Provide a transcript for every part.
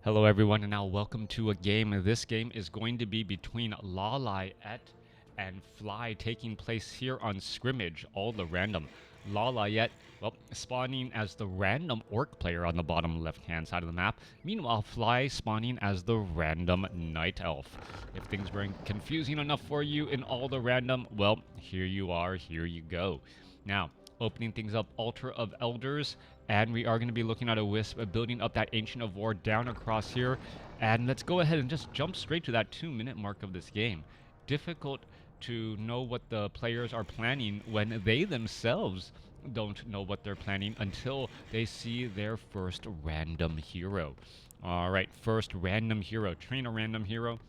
Hello everyone, and now welcome to a game. This game is going to be between LawLiet and Fly, taking place here on Scrimmage, all the random. LawLiet, well, spawning as the random orc player on the bottom left-hand side of the map. Meanwhile, Fly spawning as the random night elf. If things weren't confusing enough for you in all the random, well, here you are, here you go. Now, opening things up, Altar of Elders, and we are going to be looking at a wisp, building up that Ancient of War down across here. And let's go ahead and just jump straight to that 2-minute mark of this game. Difficult to know what the players are planning when they themselves don't know what they're planning until they see their first random hero. All right, first random hero. Train a random hero.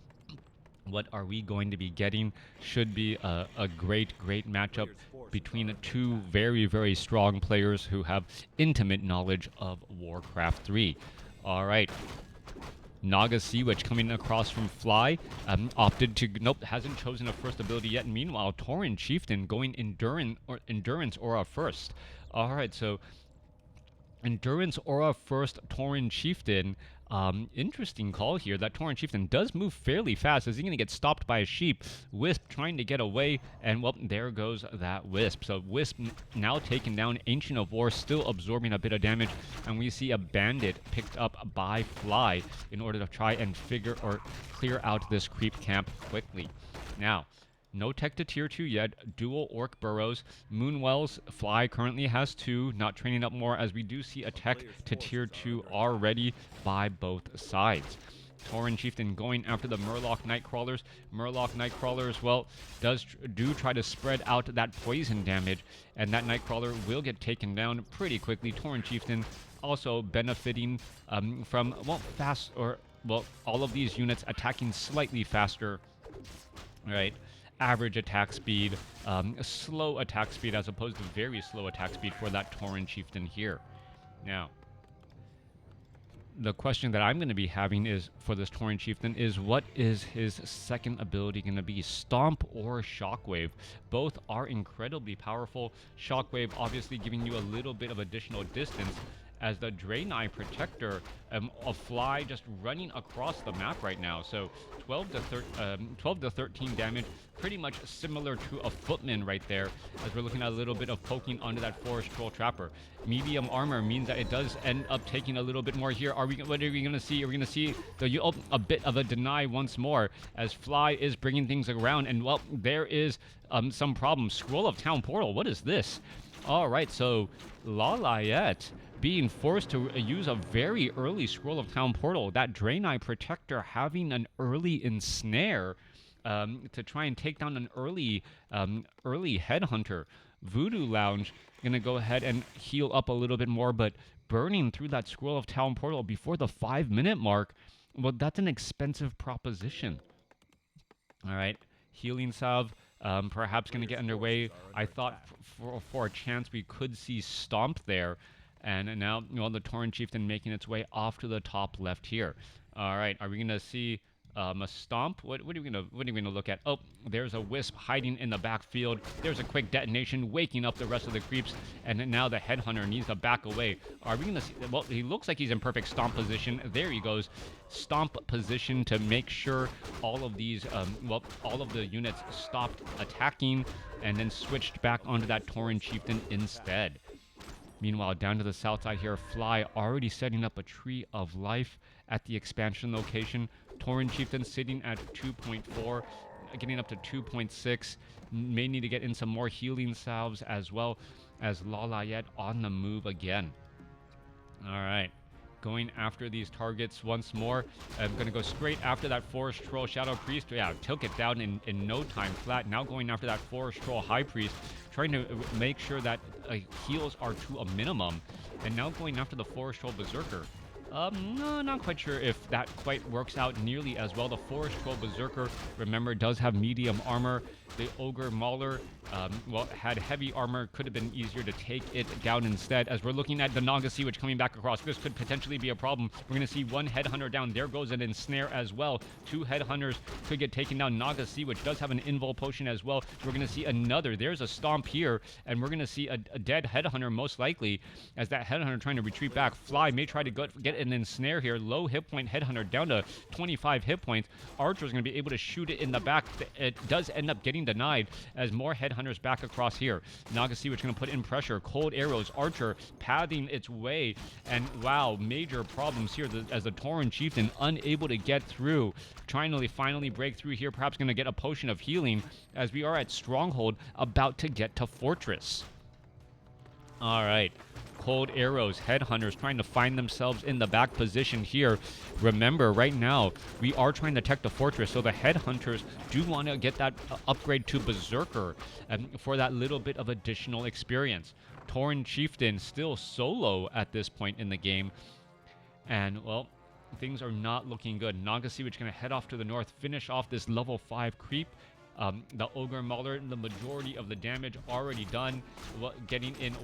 What are we going to be getting? Should be a great matchup between two very strong players who have intimate knowledge of Warcraft 3. All right. Naga Sea Witch coming across from Fly, opted to, nope, hasn't chosen a first ability yet. Meanwhile, Taurens Chieftain going Endurance Aura first. All right, so Endurance Aura first, Taurens Chieftain. Interesting call here. That Taurens Chieftain does move fairly fast. Is he going to get stopped by a sheep? Wisp trying to get away, and well, there goes that Wisp. So Wisp now taken down. Ancient of War still absorbing a bit of damage, and we see a Bandit picked up by Fly in order to try and clear out this creep camp quickly. Now, no tech to tier 2 yet. Dual orc burrows. Moonwells, Fly currently has 2. Not training up more, as we do see a tech to tier 2 already by both sides. Taurens Chieftain going after the Murloc Nightcrawlers. Murloc Nightcrawlers, well, do try to spread out that poison damage, and that Nightcrawler will get taken down pretty quickly. Taurens Chieftain also benefiting from, all of these units attacking slightly faster, right? Average attack speed, slow attack speed as opposed to very slow attack speed for that Taurens Chieftain here. Now, the question that I'm going to be having is for this Taurens Chieftain is, what is his second ability going to be? Stomp or Shockwave? Both are incredibly powerful. Shockwave obviously giving you a little bit of additional distance, as the Draenei Protector, a Fly just running across the map right now. So 12 to 13 damage, pretty much similar to a Footman right there, as we're looking at a little bit of poking onto that Forest Troll Trapper. Medium armor means that it does end up taking a little bit more here. What are we going to see? Are we going to see a bit of a deny once more, as Fly is bringing things around, and well, there is some problem. Scroll of Town Portal, what is this? All right, so LawLiet being forced to use a very early Scroll of Town Portal. That Draenei Protector having an early Ensnare to try and take down an early Headhunter. Voodoo Lounge gonna go ahead and heal up a little bit more, but burning through that Scroll of Town Portal before the 5-minute mark, well, that's an expensive proposition. All right, Healing Salve. Perhaps going to get underway. I thought for a chance we could see Stomp there. And now, the Taurens Chieftain making its way off to the top left here. All right, are we going to see a Stomp? What are we going to look at? Oh, there's a Wisp hiding in the backfield. There's a quick detonation, waking up the rest of the creeps. And now the Headhunter needs to back away. Are we going to see? Well, he looks like he's in perfect Stomp position. There he goes. Stomp position to make sure all of these, all of the units stopped attacking and then switched back onto that Taurens Chieftain instead. Meanwhile, down to the south side here, Fly already setting up a Tree of Life at the expansion location. Taurens Chieftain sitting at 2.4, getting up to 2.6. May need to get in some more healing salves, as well as LawLiet on the move again. All right. Going after these targets once more. I'm going to go straight after that Forest Troll Shadow Priest. Yeah, took it down in no time flat. Now going after that Forest Troll High Priest, trying to make sure that heals are to a minimum. And now going after the Forest Troll Berserker. No, not quite sure if that quite works out nearly as well. The Forest Troll Berserker, remember, does have medium armor. The Ogre Mauler, had heavy armor. Could have been easier to take it down instead. As we're looking at the Naga Sea Witch coming back across, this could potentially be a problem. We're going to see one Headhunter down. There goes an Ensnare as well. 2 Headhunters could get taken down. Naga Sea Witch does have an Invul Potion as well. We're going to see another. There's a Stomp here, and we're going to see a dead Headhunter most likely, as that Headhunter trying to retreat back. Fly may try to get get an ensnare here. Low hit point Headhunter down to 25 hit points. Archer's going to be able to shoot it in the back. It does end up getting denied as more Headhunters back across here. Nagasiwich going to put in pressure. Cold arrows. Archer pathing its way. And wow, major problems here as the Tauren Chieftain unable to get through. Trying to finally break through here. Perhaps going to get a potion of healing as we are at Stronghold, about to get to Fortress. All right. Cold arrows, Headhunters trying to find themselves in the back position here. Remember, right now, we are trying to tech the Fortress, so the Headhunters do want to get that upgrade to Berserker for that little bit of additional experience. Tauren Chieftain still solo at this point in the game. And, well, things are not looking good. Nagasiwich going to head off to the north, finish off this level 5 creep. The Ogre Mauler, the majority of the damage already done, getting in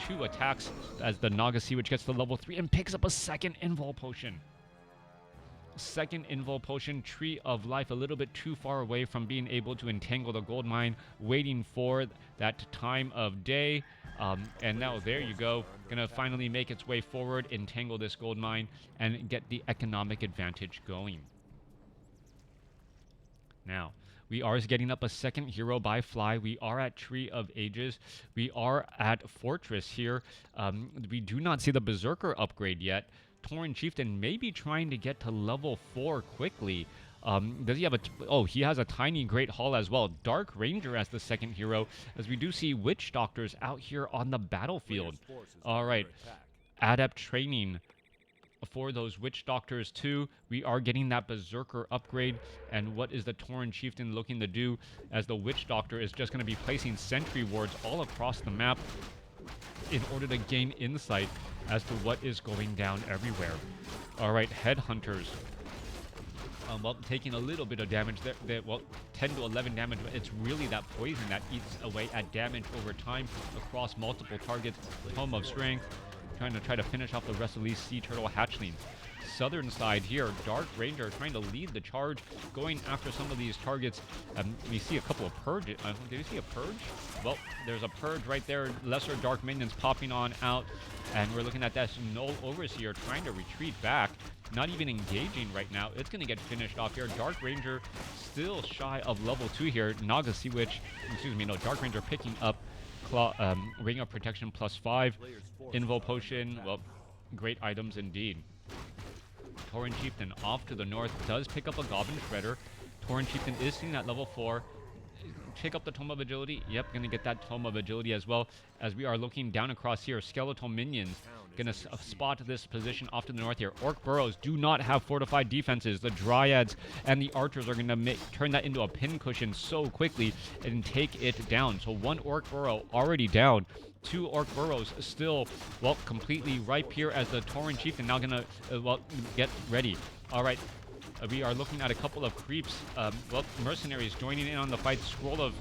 two attacks as the Nagasiwich gets to level 3 and picks up a second Invul Potion. Second Invul Potion, Tree of Life, a little bit too far away from being able to entangle the gold mine, waiting for that time of day. And now there you go, gonna finally make its way forward, entangle this gold mine, and get the economic advantage going. Now, we are getting up a second hero by Fly. We are at Tree of Ages. We are at Fortress here. We do not see the Berserker upgrade yet. Tauren Chieftain may be trying to get to level 4 quickly. Does he have a... he has a tiny Great Hall as well. Dark Ranger as the second hero, as we do see Witch Doctors out here on the battlefield. All right. Adept training for those Witch Doctors too. We are getting that Berserker upgrade. And what is the Tauren Chieftain looking to do, as the Witch Doctor is just going to be placing sentry wards all across the map in order to gain insight as to what is going down everywhere. All right, Headhunters. Well, taking a little bit of damage there, well, 10 to 11 damage, but it's really that poison that eats away at damage over time across multiple targets. Tome of Strength, trying to finish off the rest of these Sea Turtle hatchlings. Southern side here, Dark Ranger trying to lead the charge, going after some of these targets. We see a couple of purge. Did you see a purge? Well, there's a purge right there. Lesser Dark Minions popping on out, and we're looking at that Null Overseer trying to retreat back. Not even engaging right now. It's going to get finished off here. Dark Ranger still shy of level 2 here. Nagasiwich, Dark Ranger picking up Ring of Protection +5. Invul Potion, well, great items indeed. Tauren Chieftain off to the north does pick up a Goblin Shredder. Tauren Chieftain is seen at level 4. Pick up the Tome of Agility. Yep, gonna get that Tome of Agility as well. As we are looking down across here, Skeletal Minions gonna spot this position off to the north here. Orc Burrows do not have fortified defenses. The Dryads and the Archers are gonna turn that into a pincushion so quickly and take it down. So one Orc Burrow already down. 2 Orc Burrows still, well, completely ripe here as the Tauren Chieftain now gonna, get ready. All right. We are looking at a couple of creeps. Mercenaries joining in on the fight. Scroll of,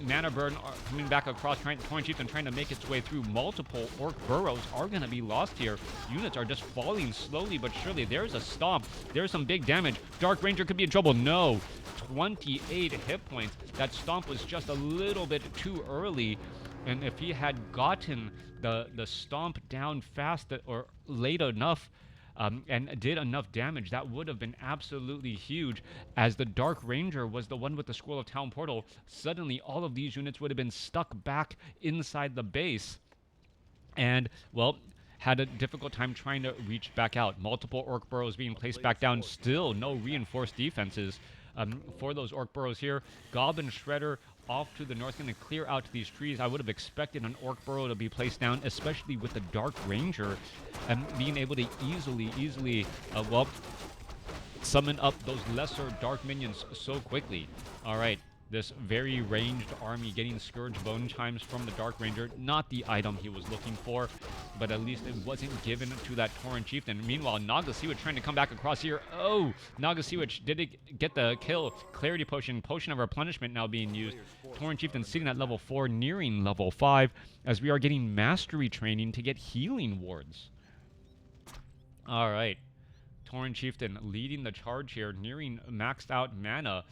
Mana Burn are coming back across. Tauren Chieftain trying to make its way through. Multiple Orc Burrows are going to be lost here. Units are just falling slowly but surely. There's a stomp. There's some big damage. Dark Ranger could be in trouble. No. 28 hit points. That stomp was just a little bit too early. And if he had gotten the stomp down fast or late enough, and did enough damage, that would have been absolutely huge, as the Dark Ranger was the one with the Scroll of Town Portal. Suddenly, all of these units would have been stuck back inside the base and, well, had a difficult time trying to reach back out. Multiple Orc Burrows being placed back down. Still no reinforced defenses for those Orc Burrows here. Goblin Shredder off to the north, going to clear out these trees. I would have expected an Orc Burrow to be placed down, especially with the Dark Ranger being able to easily summon up those lesser Dark Minions so quickly. All right, this very ranged army getting Scourge Bone Chimes from the Dark Ranger. Not the item he was looking for, but at least it wasn't given to that Tauren Chieftain. Meanwhile, Nagasiwich trying to come back across here. Oh, Nagasiwich did it get the kill. Clarity Potion, Potion of Replenishment now being used. Tauren Chieftain sitting at level 4, nearing level 5, as we are getting Mastery training to get healing wards. All right, Tauren Chieftain leading the charge here, nearing maxed out mana.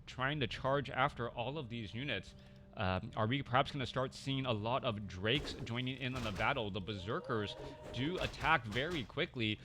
Trying to charge after all of these units. Are we perhaps going to start seeing a lot of Drakes joining in on the battle? The Berserkers do attack very quickly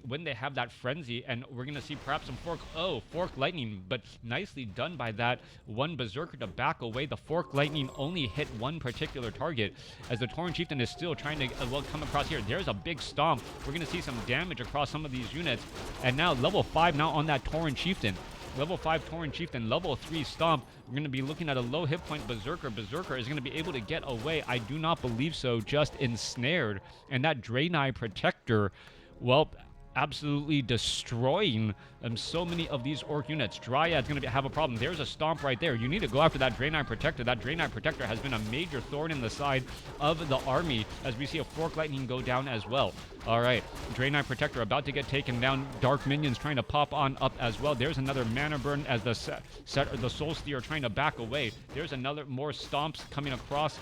when they have that frenzy, and we're going to see perhaps some Fork Lightning, but nicely done by that one Berserker to back away. The Fork Lightning only hit one particular target, as the Tauren Chieftain is still trying to come across here. There's a big stomp. We're going to see some damage across some of these units, and now level 5 now on that Tauren Chieftain. Level 5 Tauren Chieftain, level 3 Stomp. We're going to be looking at a low hit point Berserker. Berserker is going to be able to get away. I do not believe so, just ensnared. And that Draenei Protector, well, absolutely destroying so many of these Orc units. Dryad's going to have a problem. There's a Stomp right there. You need to go after that Draenei Protector. That Draenei Protector has been a major thorn in the side of the army, as we see a Fork Lightning go down as well. All right, Draenei Protector about to get taken down. Dark Minions trying to pop on up as well. There's another Mana Burn as the Soul Steer trying to back away. There's another more Stomps coming across,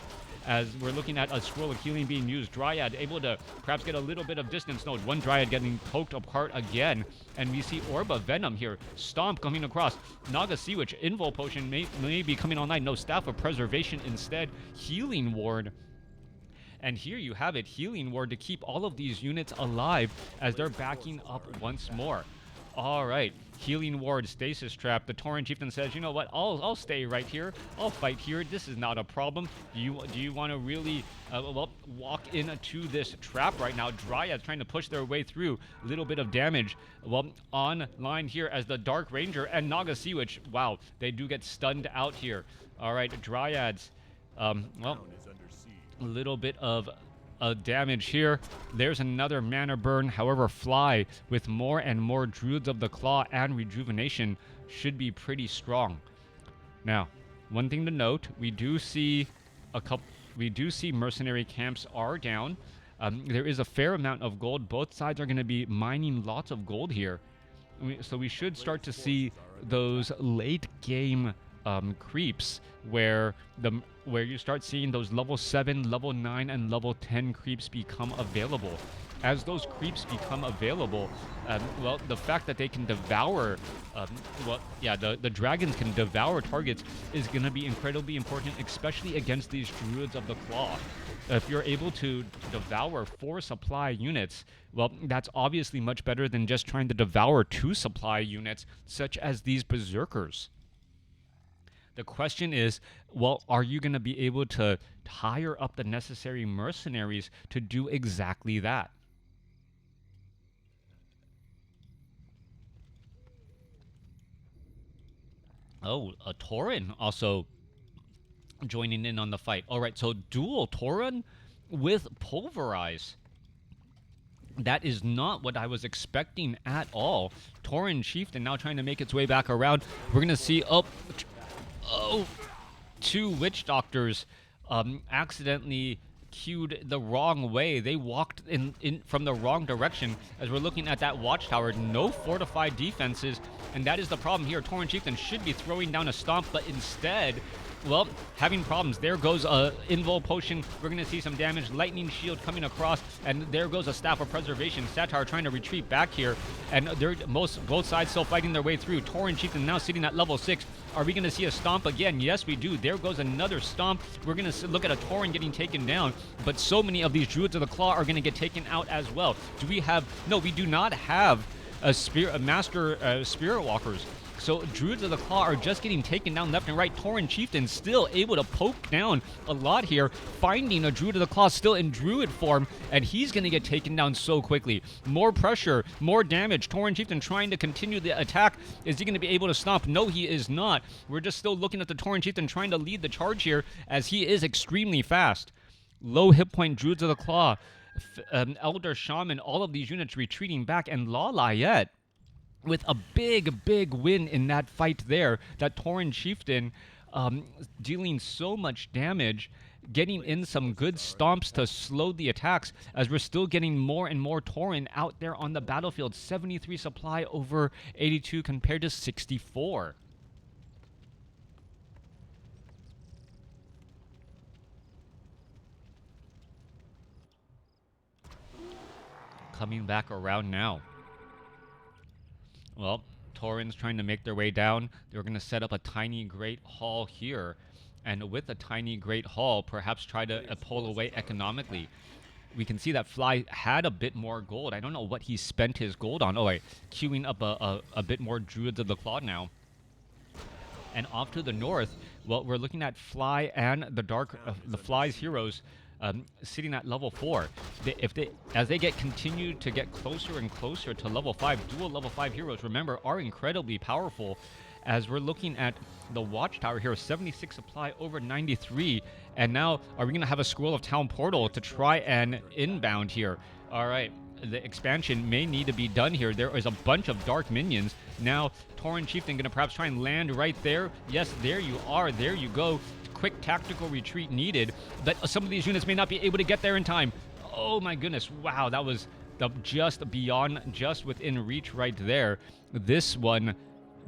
as we're looking at a Scroll of Healing being used. Dryad able to perhaps get a little bit of distance. No, one Dryad getting poked apart again. And we see Orb of Venom here. Stomp coming across. Naga Sea Witch, Invul Potion may be coming online. No, Staff of Preservation instead. Healing Ward. And here you have it, Healing Ward to keep all of these units alive as they're backing up once more. All right, Healing Ward, Stasis Trap. The Tauren Chieftain says, you know what, I'll stay right here. I'll fight here. This is not a problem. Do you want to really walk into this trap right now? Dryad's trying to push their way through. A little bit of damage. Well, online here as the Dark Ranger and Naga Sea Witch. Wow, they do get stunned out here. All right, Dryads. Well, a little bit of damage here. There's another Mana Burn. However, Fly with more and more Druids of the Claw and Rejuvenation should be pretty strong. Now, one thing to note, we do see mercenary camps are down. There is a fair amount of gold. Both sides are going to be mining lots of gold here. So we should start to see those late game creeps where you start seeing those level 7, level 9, and level 10 creeps become available. As those creeps become available, well, the fact that they can devour, the dragons can devour targets is going to be incredibly important, especially against these Druids of the Claw. If you're able to devour 4 supply units, well, that's obviously much better than just trying to devour 2 supply units, such as these Berserkers. The question is, well, are you going to be able to hire up the necessary mercenaries to do exactly that? Oh, a Tauren also joining in on the fight. All right, so dual Tauren with Pulverize. That is not what I was expecting at all. Tauren Chieftain now trying to make its way back around. We're going to see... Oh, 2 Witch Doctors accidentally queued the wrong way. They walked in from the wrong direction, as we're looking at that watchtower. No fortified defenses, and that is the problem here. Tauren Chieftain should be throwing down a Stomp, but instead, well, having problems. There goes a Invul Potion. We're going to see some damage. Lightning Shield coming across, and there goes a Staff of Preservation. Satar trying to retreat back here, and both sides still fighting their way through. Tauren Chieftain now sitting at level 6. Are we going to see a Stomp again? Yes, we do. There goes another Stomp. We're going to look at a Tauren getting taken down, but so many of these Druids of the Claw are going to get taken out as well. Do we have... No, we do not have a Master Spirit Walkers. So Druids of the Claw are just getting taken down left and right. Tauren Chieftain still able to poke down a lot here, finding a Druid of the Claw still in Druid form, and he's going to get taken down so quickly. More pressure, more damage. Tauren Chieftain trying to continue the attack. Is he going to be able to stomp? No, he is not. We're just still looking at the Tauren Chieftain trying to lead the charge here, as he is extremely fast. Low hit point Druids of the Claw, Elder Shaman, all of these units retreating back, and LawLiet with a big win in that fight there. That Tauren Chieftain dealing so much damage, getting in some good stomps to slow the attacks, as we're still getting more and more Tauren out there on the battlefield. 73 supply over 82 compared to 64. Coming back around now. Well, Taurens trying to make their way down. They're going to set up a tiny Great Hall here. and with a tiny Great Hall, perhaps try to pull away economically. We can see that Fly had a bit more gold. I don't know what he spent his gold on. Oh, wait, queuing up a bit more Druids of the Claw now. And off to the north, well, we're looking at Fly and the Fly's heroes sitting at level 4. As they continue to get closer and closer to level 5, dual level 5 heroes, remember, are incredibly powerful. As we're looking at the Watchtower here, 76 supply over 93. And now, are we going to have a Scroll of Town Portal to try and inbound here? All right. The expansion may need to be done here. There is a bunch of dark minions. Now, Tauren Chieftain going to perhaps try and land right there. Yes, there you are. There you go. Quick tactical retreat needed. But some of these units may not be able to get there in time. Oh my goodness. Wow, that was just beyond, just within reach right there. This one,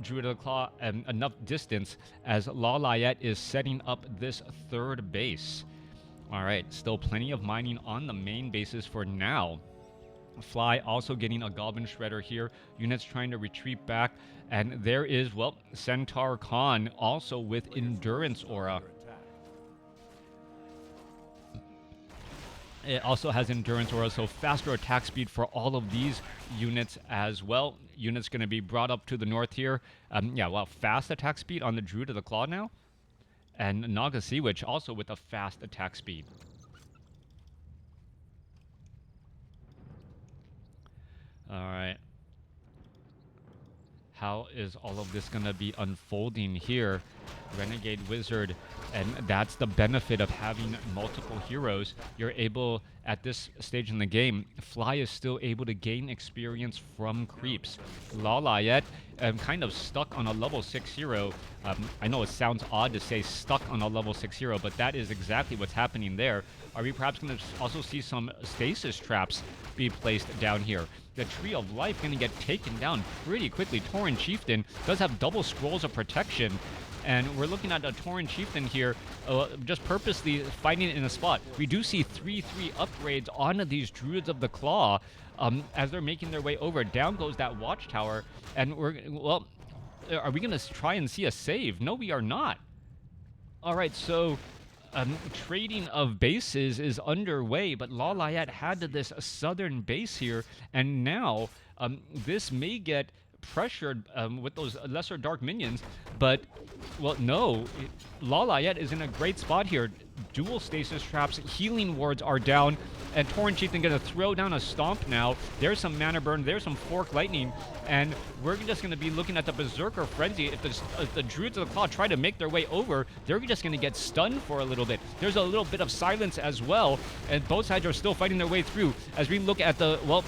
Druid of the Claw, enough distance as LawLiet is setting up this third base. All right, still plenty of mining on the main bases for now. Fly also getting a Goblin Shredder here. Units trying to retreat back. And there is, well, Centaur Khan also with Endurance Aura. It also has Endurance Aura, so faster attack speed for all of these units as well. Units going to be brought up to the north here. Yeah, well, fast attack speed on the Druid of the Claw now. And Naga Sea Witch also with a fast attack speed. Alright. How is all of this going to be unfolding here? Renegade Wizard, and that's the benefit of having multiple heroes. You're able, at this stage in the game, Fly is still able to gain experience from creeps. LawLiet, kind of stuck on a level 6 hero. I know it sounds odd to say stuck on a level 6 hero, but that is exactly what's happening there. Are we perhaps going to also see some stasis traps be placed down here? The Tree of Life going to get taken down pretty quickly. Tauren Chieftain does have double scrolls of protection. And we're looking at a Tauren Chieftain here just purposely fighting in a spot. We do see 3/3 upgrades on these Druids of the Claw as they're making their way over. Down goes that Watchtower. And well, are we going to try and see a save? No, we are not. All right, so trading of bases is underway, but LawLiet had this southern base here. And now this may get pressured with those lesser dark minions, but well, no, LawLiet is in a great spot here. Dual stasis traps, healing wards are down, and Tauren Chieftain gonna throw down a stomp now. There's some mana burn, there's some fork lightning, and we're just gonna be looking at the Berserker Frenzy. If the Druids of the Claw try to make their way over, they're just gonna get stunned for a little bit. There's a little bit of silence as well, and both sides are still fighting their way through. As we look at the, well,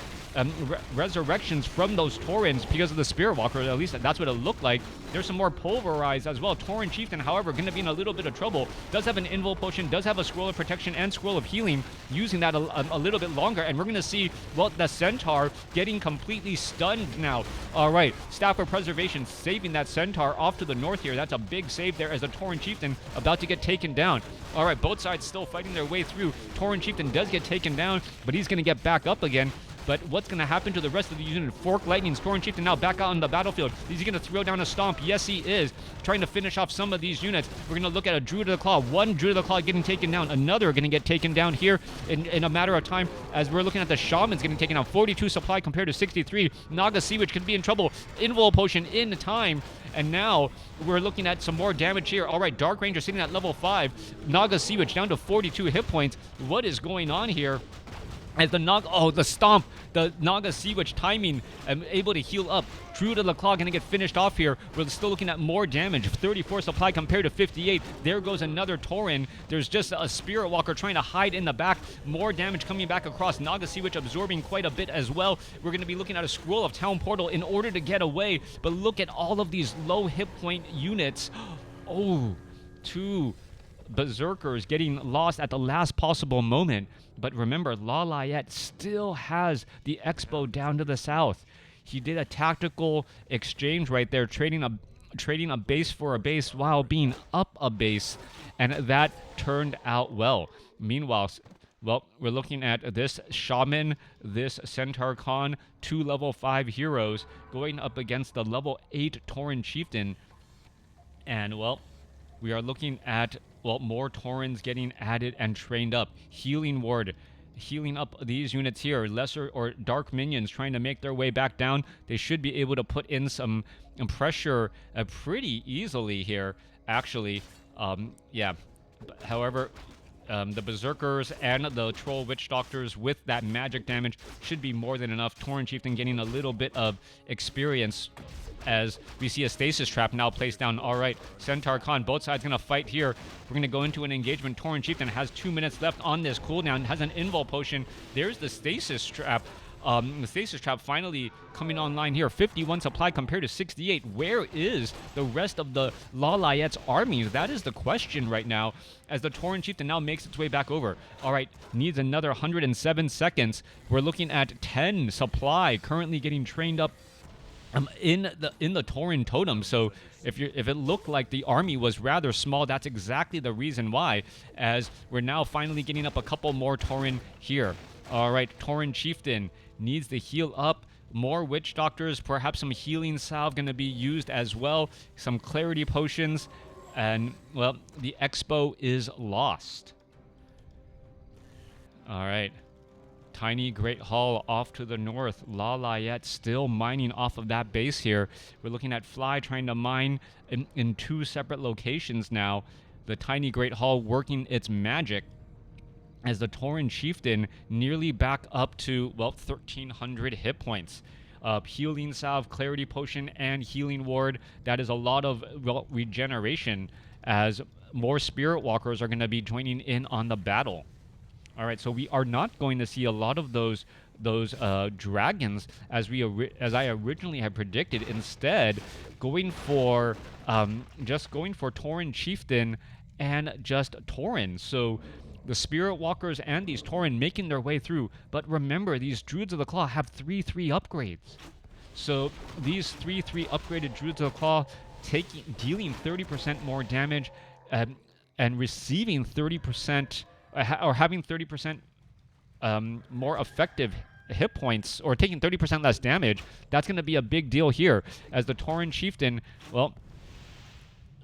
resurrections from those Taurens because of the Spirit Walker, at least that's what it looked like. There's some more pulverized as well. Tauren Chieftain, however, going to be in a little bit of trouble. Does have an Invul Potion, does have a Scroll of Protection and Scroll of Healing, using that a little bit longer. And we're going to see, well, the Centaur getting completely stunned now. All right, Staff of Preservation saving that Centaur off to the north here. That's a big save there as a Tauren Chieftain about to get taken down. All right, both sides still fighting their way through. Tauren Chieftain does get taken down, but he's going to get back up again. But what's going to happen to the rest of the unit? Fork Lightning's Tauren Chieftain now back out on the battlefield. Is he going to throw down a stomp? Yes, he is. Trying to finish off some of these units. We're going to look at a Druid of the Claw. One Druid of the Claw getting taken down. Another going to get taken down here in a matter of time. As we're looking at the Shamans getting taken down. 42 supply compared to 63. Naga Sea Witch could be in trouble. Invul Potion in time. And now we're looking at some more damage here. All right, Dark Ranger sitting at level 5. Naga Sea Witch down to 42 hit points. What is going on here? As the stomp, the Naga Sea Witch timing, able to heal up. Druid of the Claw going to get finished off here. We're still looking at more damage. 34 supply compared to 58. There goes another Tauren. There's just a Spirit Walker trying to hide in the back. More damage coming back across. Naga Sea Witch absorbing quite a bit as well. We're going to be looking at a Scroll of Town Portal in order to get away. But look at all of these low hit point units. Oh, 2 Berserkers getting lost at the last possible moment. But remember, LawLiet still has the Expo down to the south. He did a tactical exchange right there, trading a base for a base while being up a base, and that turned out well. Meanwhile, well, we're looking at this Shaman, this Centaur Khan, 2 level 5 heroes going up against the level 8 Tauren Chieftain. And, well, we are looking at well, more Taurens getting added and trained up. Healing ward, healing up these units here. Lesser or dark minions trying to make their way back down. They should be able to put in some pressure pretty easily here, actually. Yeah. However, the Berserkers and the Troll Witch Doctors with that magic damage should be more than enough. Tauren Chieftain getting a little bit of experience as we see a stasis trap now placed down. All right, Centaur Khan, both sides going to fight here. We're going to go into an engagement. Tauren Chieftain has 2 minutes left on this cooldown, has an invul potion. There's the stasis trap. The stasis trap finally coming online here. 51 supply compared to 68. Where is the rest of the LawLiet's armies? That is the question right now, as the Tauren Chieftain now makes its way back over. All right, needs another 107 seconds. We're looking at 10 supply currently getting trained up in the Tauren totem. So if it looked like the army was rather small, that's exactly the reason why, as we're now finally getting up a couple more Tauren here. All right, Tauren Chieftain needs to heal up. More Witch Doctors, perhaps some healing salve going to be used as well. Some clarity potions. And, well, the expo is lost. All right. Tiny Great Hall off to the north. LawLiet still mining off of that base here. We're looking at Fly trying to mine in 2 separate locations now. The Tiny Great Hall working its magic, as the Tauren Chieftain nearly back up to, well, 1,300 hit points. Healing salve, clarity potion, and healing ward. That is a lot of, well, regeneration, as more spirit walkers are going to be joining in on the battle. All right, so we are not going to see a lot of those dragons as I originally had predicted. Instead, going for Tauren Chieftain and just Tauren. So the Spirit Walkers and these Tauren making their way through. But remember, these Druids of the Claw have 3/3 upgrades. So these 3/3 upgraded Druids of the Claw dealing 30% more damage and receiving 30% or having 30% more effective hit points, or taking 30% less damage. That's going to be a big deal here, as the Tauren Chieftain, well,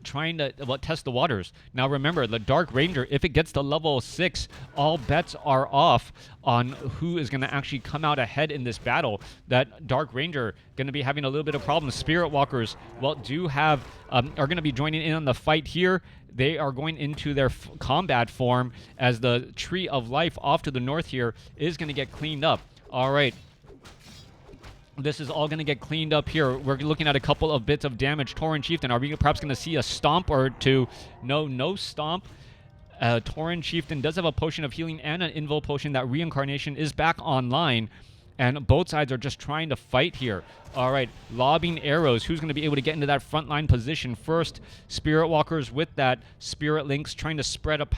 trying to test the waters. Now remember, the Dark Ranger, if it gets to level 6, all bets are off on who is going to actually come out ahead in this battle. That Dark Ranger going to be having a little bit of problems. Spirit Walkers, well, do have are going to be joining in on the fight here. They are going into their combat form, as the Tree of Life off to the north here is going to get cleaned up. All right. This is all going to get cleaned up here. We're looking at a couple of bits of damage. Tauren Chieftain, are we perhaps going to see a stomp or two? No stomp. Tauren Chieftain does have a potion of healing and an invul potion. That reincarnation is back online, and both sides are just trying to fight here. All right, lobbing arrows. Who's going to be able to get into that frontline position first? Spirit Walkers with that Spirit Links trying to spread up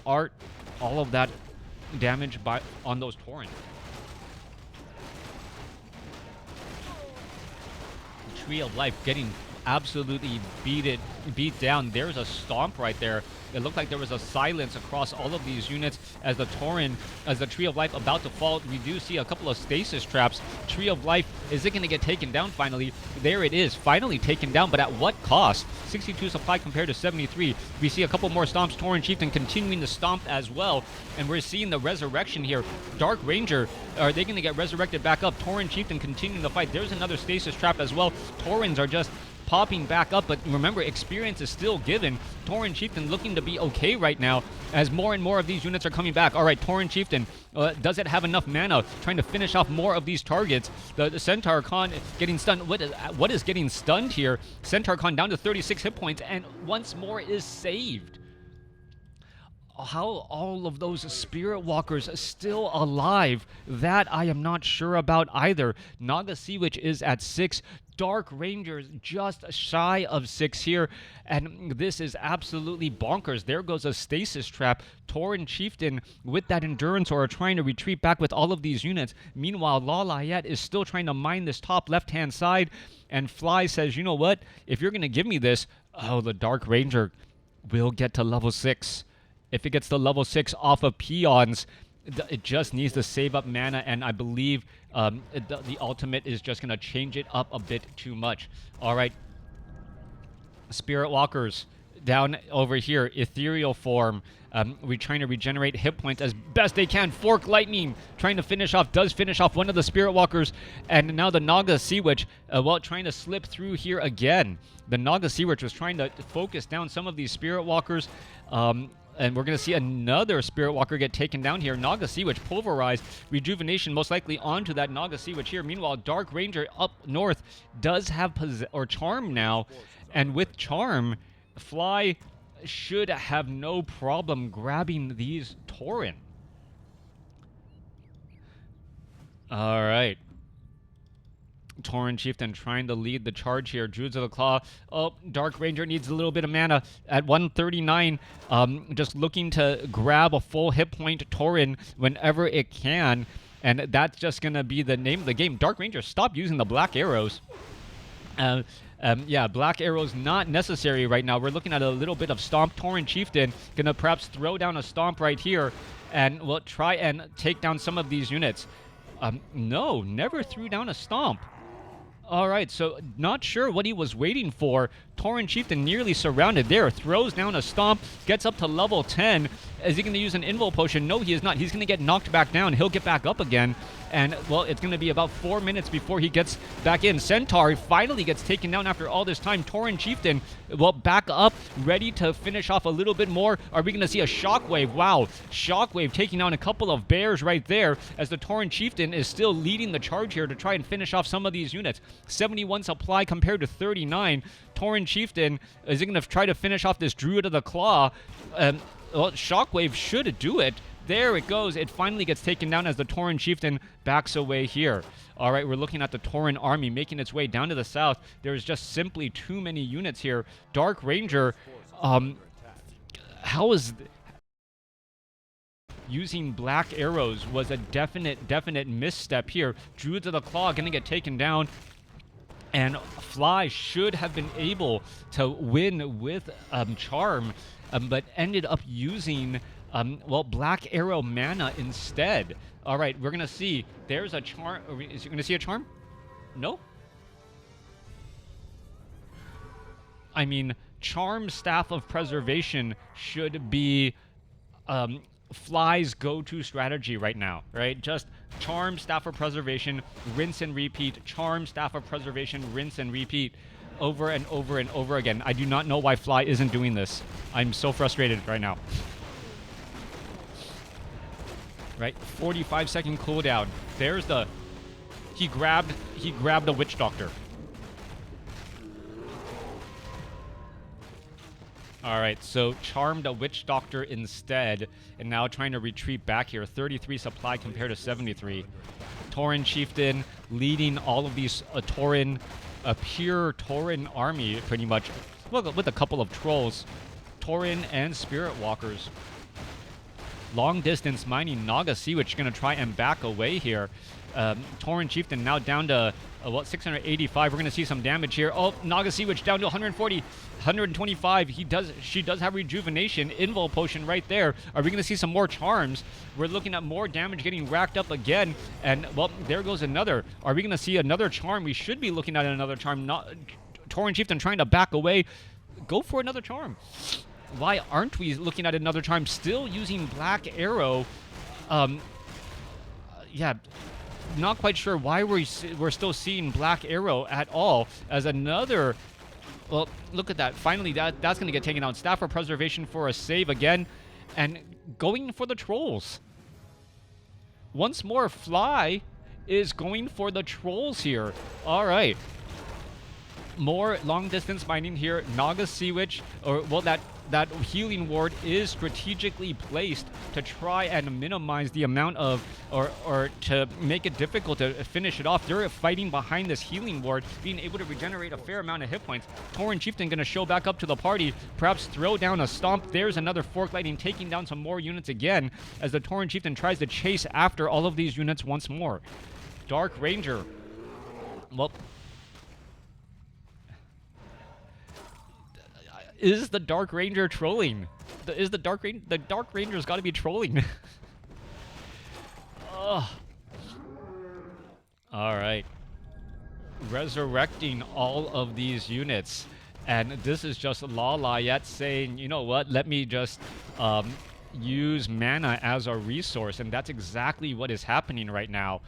art, all of that damage on those Tauren. Tree of Life getting absolutely beat down. There's a stomp right there. It looked like there was a silence across all of these units as the Tree of Life about to fall. We do see a couple of stasis traps. Tree of Life, is it going to get taken down finally? There it is, finally taken down, but at what cost? 62 supply compared to 73. We see a couple more stomps. Tauren Chieftain continuing to stomp as well, and we're seeing the resurrection here. Dark Ranger, are they going to get resurrected back up? Tauren Chieftain continuing the fight. There's another stasis trap as well. Taurens are just popping back up, but remember, experience is still given. Tauren Chieftain looking to be okay right now, as more and more of these units are coming back. All right, Tauren Chieftain, does it have enough mana? Trying to finish off more of these targets. The Centaur Khan getting stunned. What is getting stunned here? Centaur Khan down to 36 hit points, and once more is saved. How all of those Spirit Walkers still alive, that I am not sure about either. Naga Sea Witch is at 6. Dark Rangers just shy of 6 here, and this is absolutely bonkers. There goes a stasis trap. Tauren Chieftain with that endurance aura trying to retreat back with all of these units. Meanwhile, LawLiet is still trying to mine this top left-hand side, and Fly says, you know what? If you're going to give me this, the Dark Ranger will get to level 6. If it gets to level 6 off of peons, it just needs to save up mana, and I believe the ultimate is just going to change it up a bit too much. All right. Spirit Walkers down over here, ethereal form. We're trying to regenerate hit points as best they can. Fork lightning trying to finish off, does finish off one of the spirit walkers, and now the Naga Sea Witch, well, trying to slip through here again. The Naga Sea Witch was trying to focus down some of these spirit walkers, and we're going to see another Spirit Walker get taken down here. Naga Sea Witch pulverized. Rejuvenation most likely onto that Naga Sea Witch here. Meanwhile, Dark Ranger up north does have Charm now. And with Charm, Fly should have no problem grabbing these Tauren. All right. Tauren Chieftain trying to lead the charge here. Druids of the Claw. Oh, Dark Ranger needs a little bit of mana at 139. Just looking to grab a full hit point Tauren whenever it can. And that's just going to be the name of the game. Dark Ranger, stop using the black arrows. Yeah, black arrows not necessary right now. We're looking at a little bit of stomp. Tauren Chieftain going to perhaps throw down a stomp right here. And we'll try and take down some of these units. No, never threw down a stomp. All right, so not sure what he was waiting for. Tauren Chieftain nearly surrounded there. Throws down a stomp, gets up to level 10. Is he going to use an invul potion? No, he is not. He's going to get knocked back down. He'll get back up again. And, well, it's going to be about 4 minutes before he gets back in. Centaur finally gets taken down after all this time. Tauren Chieftain, well, back up, ready to finish off a little bit more. Are we going to see a Shockwave? Wow, Shockwave taking down a couple of bears right there as the Tauren Chieftain is still leading the charge here to try and finish off some of these units. 71 supply compared to 39. Tauren Chieftain is going to try to finish off this Druid of the Claw. Well, Shockwave should do it. There it goes. It finally gets taken down as the Tauren Chieftain backs away here. All right, we're looking at the Tauren army making its way down to the south. There's just simply too many units here. Dark Ranger, how is... Using black arrows was a definite misstep here. Druids of the Claw going to get taken down. And Fly should have been able to win with Charm, but ended up using, well, Black Arrow mana instead. All right, we're going to see. There's a Charm. Is you going to see a Charm? No? I mean, Charm Staff of Preservation should be Fly's go-to strategy right now, right? Just Charm, Staff of Preservation, rinse and repeat, Charm, Staff of Preservation, rinse and repeat over and over and over again. I do not know why Fly isn't doing this. I'm so frustrated right now. Right? 45-second cooldown. There's the... He grabbed a Witch Doctor. All right, so charmed a Witch Doctor instead, and now trying to retreat back here. 33 supply compared to 73. Tauren Chieftain leading all of these Tauren, a pure Tauren army, pretty much, well, with a couple of trolls. Tauren and Spirit Walkers. Long distance mining Naga Sea Witch going to try and back away here. Tauren Chieftain now down to, 685. We're going to see some damage here. Oh, Naga Sea Witch down to 140, 125. She does have rejuvenation. Invul potion right there. Are we going to see some more charms? We're looking at more damage getting racked up again. And, well, there goes another. Are we going to see another charm? We should be looking at another charm. Tauren Chieftain trying to back away. Go for another charm. Why aren't we looking at another charm? Still using Black Arrow. Yeah. Not quite sure why we're still seeing Black Arrow at all as another. Well, look at that. Finally, that's going to get taken out. Staff of Preservation for a save again, and going for the trolls. Once more, Fly is going for the trolls here. All right. More long distance mining here. Naga Sea Witch, or well, that healing ward is strategically placed to try and minimize the amount of, or to make it difficult to finish it off. They're fighting behind this healing ward, being able to regenerate a fair amount of hit points. Tauren Chieftain going to show back up to the party, perhaps throw down a stomp. There's another Fork Lightning taking down some more units again as the Tauren Chieftain tries to chase after all of these units once more. Dark Ranger. Well, is the Dark Ranger trolling? The Dark Ranger's got to be trolling. Ugh. All right. Resurrecting all of these units. And this is just LawLiet saying, you know what, let me just use mana as a resource. And that's exactly what is happening right now.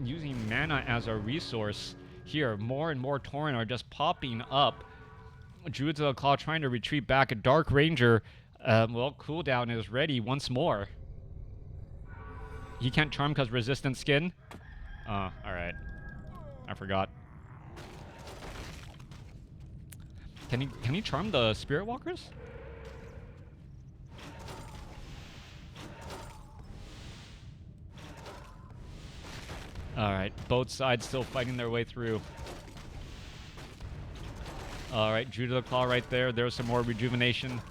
Using mana as a resource here. More and more Tauren are just popping up. Druids of the Claw trying to retreat back. A Dark Ranger, well, cooldown is ready once more. He can't charm because resistant skin? Alright. I forgot. Can he charm the Spirit Walkers? Alright, both sides still fighting their way through. Alright, Druid of the Claw right there. There's some more rejuvenation.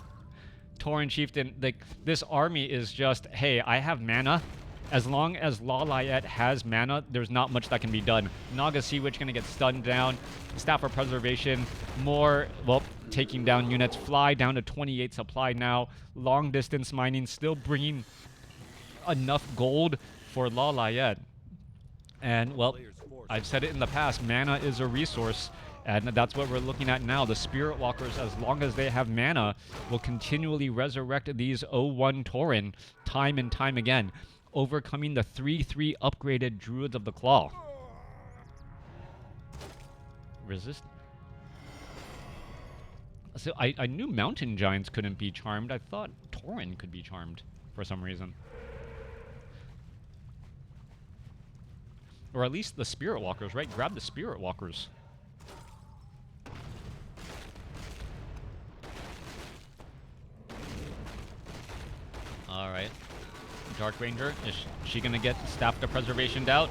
Tauren Chieftain, like, this army is just, hey, I have mana. As long as LawLiet has mana, there's not much that can be done. Naga Sea Witch gonna get stunned down. Staff of Preservation. More, well, taking down units. Fly down to 28 supply now. Long distance mining still bringing enough gold for LawLiet. And, well, I've said it in the past, mana is a resource. And that's what we're looking at now. The Spirit Walkers, as long as they have mana, will continually resurrect these 0-1 Tauren time and time again, overcoming the 3-3 upgraded Druids of the Claw. Resist. So I knew Mountain Giants couldn't be charmed. I thought Tauren could be charmed for some reason. Or at least the Spirit Walkers, right? Grab the Spirit Walkers. Alright. Dark Ranger, is she gonna get Staff of Preservation out?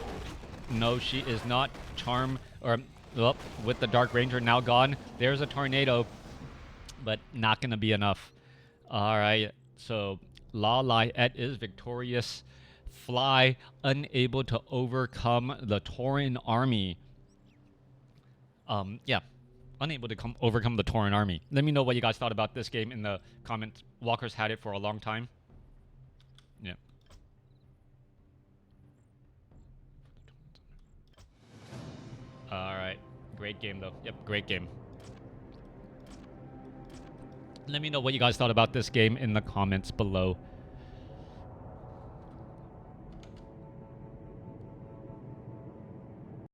No, she is not. Charm, or, well, with the Dark Ranger now gone, there's a tornado, but not gonna be enough. Alright, so LawLiet is victorious. Fly, unable to overcome the Tauren army. Yeah. Unable to overcome the Tauren army. Let me know what you guys thought about this game in the comments. Walkers had it for a long time. Yeah. Alright. Great game, though. Yep, great game. Let me know what you guys thought about this game in the comments below.